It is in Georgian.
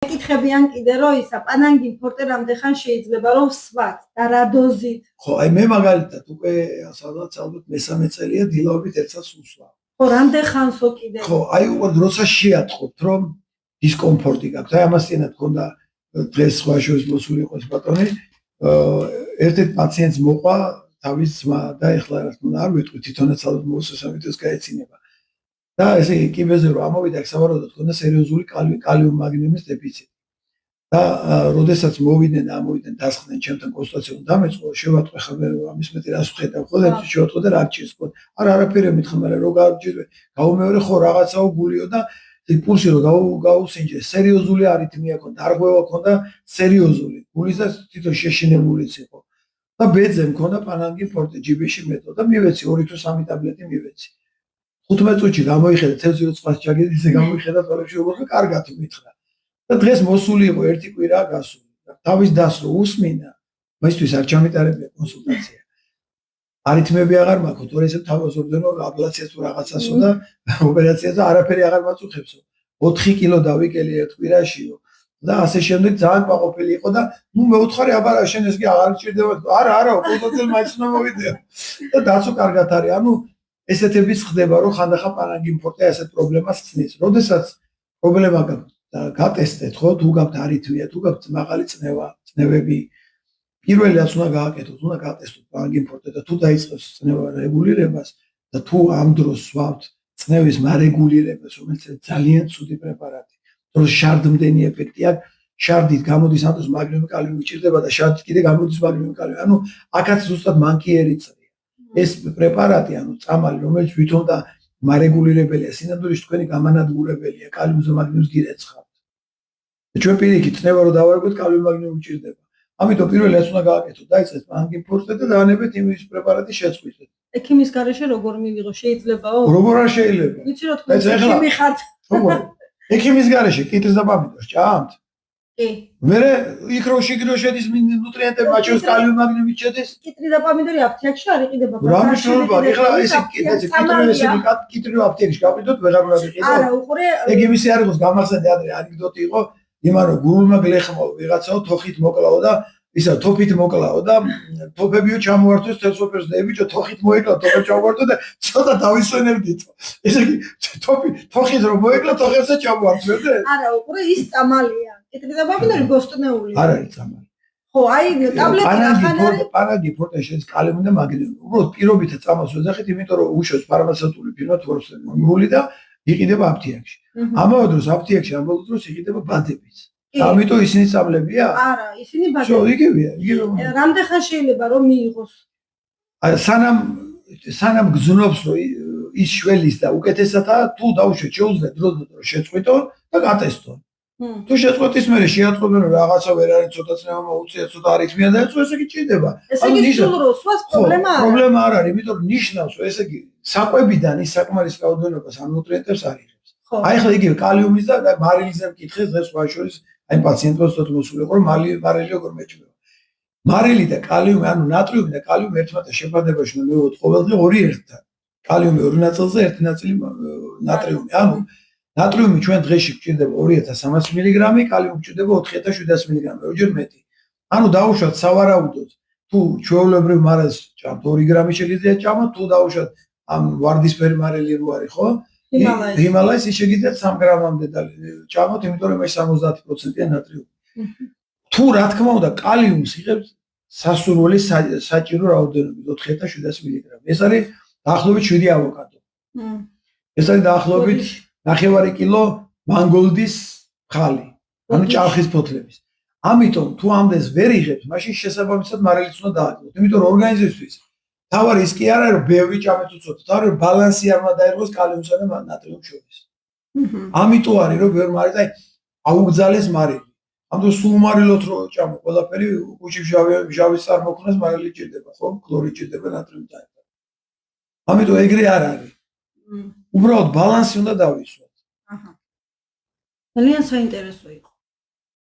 მეკითხებიან კიდე რომ ისა პანანგი ფორტე რამდენ შეიძლება რომ ვსვათ და რა დოზით. ხო, აი მე მაგალითად უკვე სადღაც ალბათ მესამე წელია დილაობით ერთსაც უსვამ. ხო, რამდენ ხანსო კიდე? ხო, აი უყურთ როცა შეატყობთ რომ დისკომფორტი გაქვთ. აი ამასთანავე თქონდა დღეს სხვა შორის მოსული იყოს ბატონი, ერთ-ერთ პაციენტს მოყვა თავის ძმა და ეხლა რა თქმა უნდა არ ვიტყვი თვითონაც ალბათ მოსოს ამიტომ გაეცინება. და ესე იგი კიბეზე რომ ამოვიდა სავარაუდოდ თქონდა სერიოზული კალიუმ მაგნიუმის დეფიციტი. და როდესაც მოვიდნენ და ამოვიდნენ დასხდნენ ჩემთან კონსულტაციონ დამეწყო შევატყვე ხმე ამის მეტი რას ვხედავ ხო და შევატყვე და რა გჭირს ხო არა არაფერი მითხა მაგრამ რო გავჭირე გავუმეორე ხო რაღაცაო გულიო და პულსი რო გავუსინჯე სერიოზული არითმია ქონდა არღვევა ქონდა სერიოზული გულის და თვითონ შეშინებულიც იყო და ბეძე მქონდა პანანგი ფორტე ჯიბეში მეტო და მივეცი 2 თუ 3 ტაბლეტი მივეცი 15 წუთში გამოიხედა თევზი როწყას ჩაგედი ისე გამოიხედა თვალებში როგორ კარგად მითხრა და დღეს მოსული იყო ერთი კვირა გასული. თავის დასრო უსმინა, მისთვის არ ჩამიტარებია კონსულტაცია. არითმები აღარ მაქვს, თორე ესე თავს ორდენო აბლაციას თუ რაღაცასო და ოპერაციას და არაფერი აღარ მაწუხებსო. 4 კილო დავიკელი ერთ კვირაშიო და ასე შემდეგ ძალიან ყვაყოფილი იყო და ნუ მე უთხარი აბარა შენ ეს კი აღარ ჭირდება. არა, კონსულტაციას მაინც უნდა მოვიდეო. და დაცო კარგად არის. ანუ ესეთებიც ხდება რომ ხანდახან პანანგი ფორტე ასეთ პრობლემას ხსნის. როდესაც პრობლემა გაქვს და გატესტეთ ხო თუ გაქვთ არითმია თუ გაქვთ მაღალი წნევები პირველად უნდა გააკეთოთ უნდა გატესტოთ პანანგი ფორტე და თუ დაიწყებს წნევა რეგულირებას და თუ ამ დროს სვავთ წნევის მარეგულირებას რომელიც ძალიან ცუდი პრეპარატი რომ შარდმდენი ეფექტი აქვს შარდით გამოდის ამ დროს მაგნიუმი კალიუმი ჭირდება და შარდით კიდე გამოდის მაგნიუმი კალიუმი ანუ აქაც ზუსტად მანკიერი წრია ეს პრეპარატი ანუ წამალი რომელიც ვითომ და მარეგულირებელია სინამდვილეში თქვენი გამანადგურებელია კალიუმს და მაგნიუმს გირეცხავთ ჩვენ პირიქით წნევა რო დავარგოთ კალიუმ მაგნიუმი ჭირდება ამიტომ პირველად უნდა გააკეთოთ დაიწყეთ პანანგი ფორტე და დაანებეთ იმის პრეპარატი შეწყვიტეთ ექიმის გარეშე როგორ მივიღო შეიძლებაო როგორ არ შეიძლება ვიცი რომ თქვენ ექიმი ხართ ექიმის გარეშე კიტრს და პამიდორს ჭამთ კი მერე იქ რო შიგრო შედის ნუტრიენტები მათ შორის კალიუმ მაგნიუმი შედის კიტრი და პამიდორი აფთიაქში არ იყიდება რა მნიშვნელობა ეხლა ესე კიტრი აფთიაქში გავიდოთ ვეღარ უნდა ვიყიდო არა უყურე ეგ იმისი არ იყოს გამახსენე ადრე ანეკდოტი იყო იმან რომ გულმა გლეხმო ვიღაცაო თოხით მოკლაო და ისა თოფით მოკლაო და თოფებიო ჩამოართვეს თელსოფერს და ებიჭო თოხით მოეკლა თოფებს ჩამოართვა და ცოტა დავისვენებდით ესე იგი თოხით რომ მოეკლა თოხებსა ჩამოართვე არა უყურე ის წამალია კიტრი და პამიდორი გოსტნეული არ არის წამალი ხო აი ტაბლეტი პანანგი ფორტე შენს კალიუმი და მაგნიუმი უბრალოდ პირობითად წამოს ვეძახით იმიტომ რომ უშოს ფარმაცევტული ფირმა თორსები მომრული და იყიდება აფთიაქში ამავე დროს აფთიაქში ამავე დროს იყიდება ბანდებიც ამიტომ ისინი წამლებია არა ისინი ბანდებია შო იგივეა რამდენ ხან შეიძლება რომ მიიღოს სანამ გზნობს რომ ის შველის და უკეთესადაა თუ დაუშვეთ შეუძლია დრო შეწყვიტო და გატესტო თუ შეწყვეტის მერე შეატყობენ რომ რაღაცა ვერ არის ცოტა წნევა მოუწია ცოტა არითმია დაეწყო ესე იგი ჭირდება ესე იგი სულ რო სხვას პრობლემა არა პრობლემა არ არის იმიტომ რომ ნიშნავს რომ ესე იგი საკვებიდან ის საკმარის რაოდენობას ამ ნუტრიენტებს არიღებს აი ხა იგივე კალიუმის და მარილის მკითხეს დღეს სხვა შორის აი პაციენტს თოთ მოსული იყო რომ მარილი როგორ მეჭმება მარილი და კალიუმი ანუ ნატრიუმი და კალიუმი ერთმანეთთან შეფარდებაში უნდა მივიღოთ ყოველდღე 2 ერთად კალიუმი 2 ნაწილზე 1 ნაწილი ნატრიუმი ანუ ნატრიუმი ჩვენ დღეში გვჭირდება 2300 მგ, კალიუმი გვჭირდება 4700 მგ, ორჯერ მეტი. ანუ დაუშვათ სავარაუდოდ, თუ ჩვეულებრივ მარილს ჭამთ 2 გრამი შეგიძლია ჭამოთ, თუ დაუშვათ ამ ვარდისფერი მარილი რო არის, ხო? ჰიმალაის ის შეგიძლიათ 3 გრამამდე ჭამოთ, იმიტომ რომ ეს 70%-ია ნატრიუმი. თუ რა თქმა უნდა, კალიუმს იღებს სასურველი საჭირო რაოდენობით 4700 მგ. ეს არის დაახლოებით 7 ავოკადო. ეს არის დაახლოებით 9 კილო მანგოლდის ხალი, ანუ ჭარხის ფოთლების. ამიტომ თუ ამდენს ვერ იღებს, მაშინ შესაბამისად მარილიც უნდა დააგროვოთ. იმიტომ რომ ორგანიზმისთვის თავარი ის კი არ არის, რომ ბევრი ჭამეთ უცოტ, თავარი რომ ბალანსი არ უნდა დაერღვოს კალიუმსა და ნატრიუმს შორის. ამიტომ არის რომ ბევრი მარილი აუგზალეს მარილი. ამიტომ სულ მარილოთ რო ჭამო, ყველაფერი უჩი ჟავის წარმოქმნას მარილი ჭირდება, ხო? ქლორი ჭირდება, ნატრიუმი დაერგვა. ამიტომ ეგრე არ არის. უბრალოდ ბალანსი უნდა დავისვათ. ძალიან საინტერესო იყო.